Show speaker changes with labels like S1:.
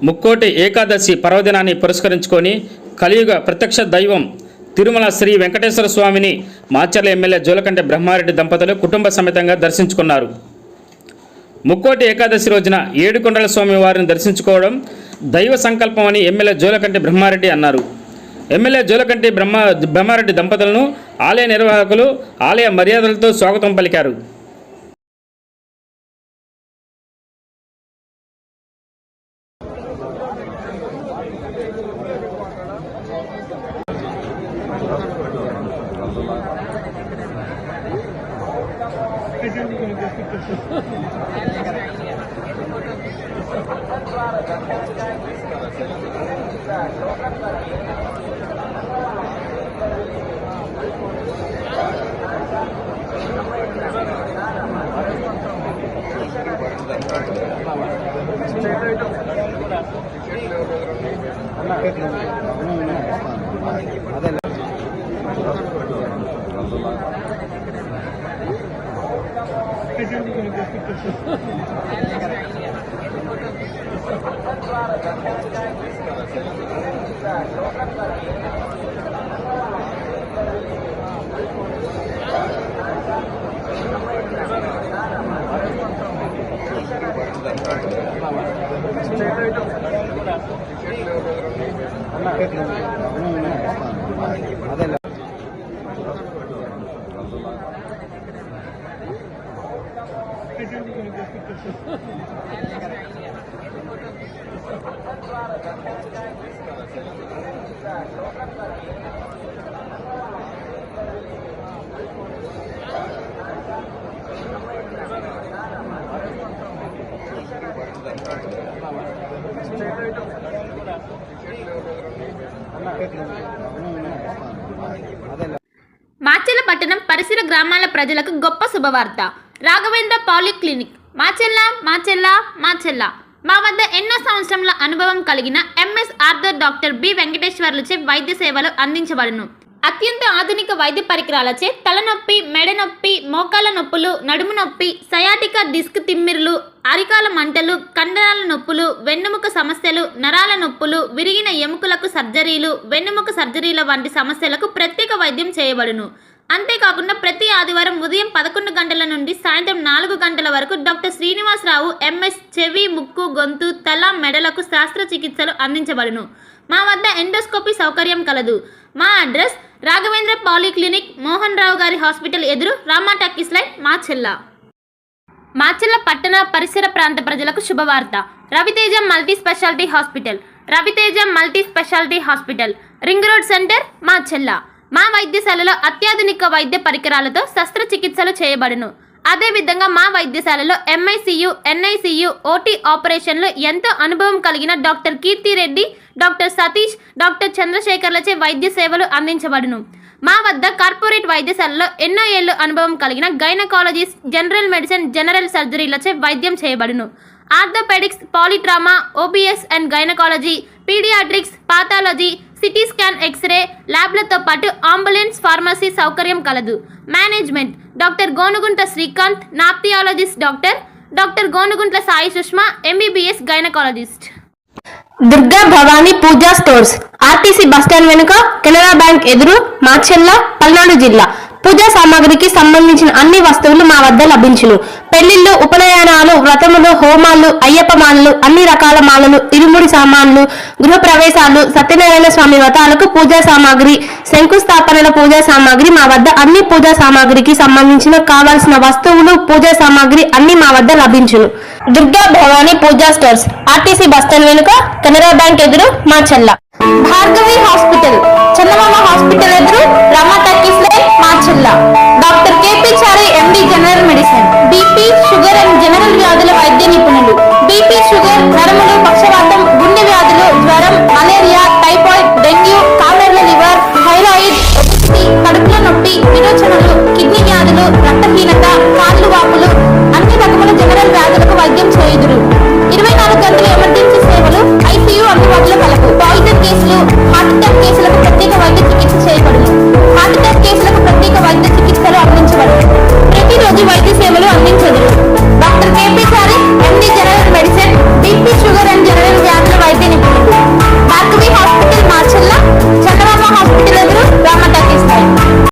S1: ముక్కోటి ఏకాదశి పర్వదినాన్ని పురస్కరించుకొని కలియుగ ప్రత్యక్ష దైవం తిరుమల శ్రీ వెంకటేశ్వర స్వామిని మాచర్ల ఎమ్మెల్యే జోలకంటి బ్రహ్మారెడ్డి దంపతులు కుటుంబ సమేతంగా దర్శించుకున్నారు. ముక్కోటి ఏకాదశి రోజున ఏడుకొండల స్వామి వారిని దర్శించుకోవడం దైవ సంకల్పమని ఎమ్మెల్యే జోలకంటి బ్రహ్మారెడ్డి అన్నారు. ఎమ్మెల్యే జోలకంటి బ్రహ్మారెడ్డి దంపతులను ఆలయ నిర్వాహకులు ఆలయ మర్యాదలతో స్వాగతం పలికారు.
S2: మాచెల్ల పట్టణం పరిసర గ్రామాల ప్రజలకు గొప్ప శుభవార్త. రాఘవేంద్ర పాలిక్లినిక్ మాచెల్ల మా వద్ద ఎన్నో సంవత్సరాల అనుభవం కలిగిన ఎంఎస్ ఆర్థర్ డాక్టర్ బి వెంకటేశ్వర్లచే వైద్య సేవలు అందించబడును. అత్యంత ఆధునిక వైద్య పరికరాలచే తలనొప్పి, మెడ నొప్పి, మోకాల నొప్పులు, నడుము నొప్పి, సయాటికా డిస్క్ తిమ్మిర్లు, అరికాల మంటలు, కండరాల నొప్పులు, వెన్నెముక సమస్యలు, నరాల నొప్పులు, విరిగిన ఎముకలకు సర్జరీలు, వెన్నెముక సర్జరీల వంటి సమస్యలకు ప్రత్యేక వైద్యం చేయబడును. అంతేకాకుండా ప్రతి ఆదివారం ఉదయం 11 గంటల నుండి సాయంత్రం 4 గంటల వరకు డాక్టర్ శ్రీనివాసరావు ఎంఎస్ చెవి, ముక్కు, గొంతు, తల, మెడలకు శస్త్రచికిత్సలు అందించబడును. మా వద్ద ఎండోస్కోపీ సౌకర్యం కలదు. మా అడ్రస్ రాఘవేంద్ర పాలిక్లినిక్, మోహన్ రావు గారి హాస్పిటల్ ఎదురు, రామా టాకీస్ లైన్, మాచెల్ల పట్టణ పరిసర ప్రాంత ప్రజలకు శుభవార్త. Raviteja multi specialty hospital, ring road centre, Macherla. మా వైద్యశాలలో అత్యాధునిక వైద్య పరికరాలతో శస్త్రచికిత్సలు చేయబడును. అదేవిధంగా మా వైద్యశాలలో ఎంఐసియు, ఎన్ఐసియు, ఓటీ ఆపరేషన్లు ఎంతో అనుభవం కలిగిన doctor Keerthi Reddy, doctor Satish, doctor చంద్రశేఖర్లచే వైద్య సేవలు అందించబడును. మా వద్ద కార్పొరేట్ వైద్యశాలలో ఎన్నో ఏళ్ళు అనుభవం కలిగిన గైనకాలజిస్ట్, జనరల్ మెడిసిన్, జనరల్ సర్జరీలచే వైద్యం చేయబడును. Orthopaedics, polytrauma, OBS and gynaecology, paediatrics, pathology, CT scan, X ray ల్యాబ్లతో పాటు అంబులెన్స్, ఫార్మసీ సౌకర్యం కలదు. Management doctor Gonuguntla Srikanth, ophthalmologist doctor Gonuguntla Sai Sushma, MBBS gynaecologist. Durga Bhavani Pooja stores, RTC bus stand వెనుక, కెనరా బ్యాంక్ ఎదురు, మాచెల్ల, పల్నాడు జిల్లా. పూజా సామాగ్రికి సంబంధించిన అన్ని వస్తువులు మా వద్ద లభించును. పెళ్లిళ్లు, ఉపనయనాలు, వ్రతములు, హోమాలు, అయ్యప్ప మాలలు, అన్ని రకాల మాలలు, ఇరుముడి సామాన్లు, గృహ ప్రవేశాలు, సత్యనారాయణ స్వామి వ్రతాలకు పూజా సామాగ్రి, శంకుస్థాపనల పూజా సామాగ్రి మా వద్ద అన్ని పూజా సామాగ్రికి సంబంధించిన కావాల్సిన వస్తువులు, పూజా సామాగ్రి అన్ని మా వద్ద లభించును. Durga Bhavani Pooja stores, RTC bus stand వెనుక, కెనరా బ్యాంక్ ఎదురు, మాచెల్ల. భార్గవి హాస్పిటల్, చందమామ హాస్పిటల్ ఎదురు, Rama talkies line, Macherla. Doctor KP Chari, MD, general medicine, BP, sugar and general వ్యాధుల వైద్య నిపుణులు. బీపీ, షుగర్, నరములు, పక్షవాతం, గుండె వ్యాధులు, జ్వరం, మలేరియా, టైఫాయిడ్, డెంగ్యూ, కామెర్ల లివర్, థైరాయిడ్, కడుపుల నొప్పి, విరోచనలు, కిడ్నీ వ్యాధులు, రక్తహీనత, కాళ్ళు వాపులు, అన్ని రకముల జనరల్ వ్యాధులకు వైద్యం చేయుదురు.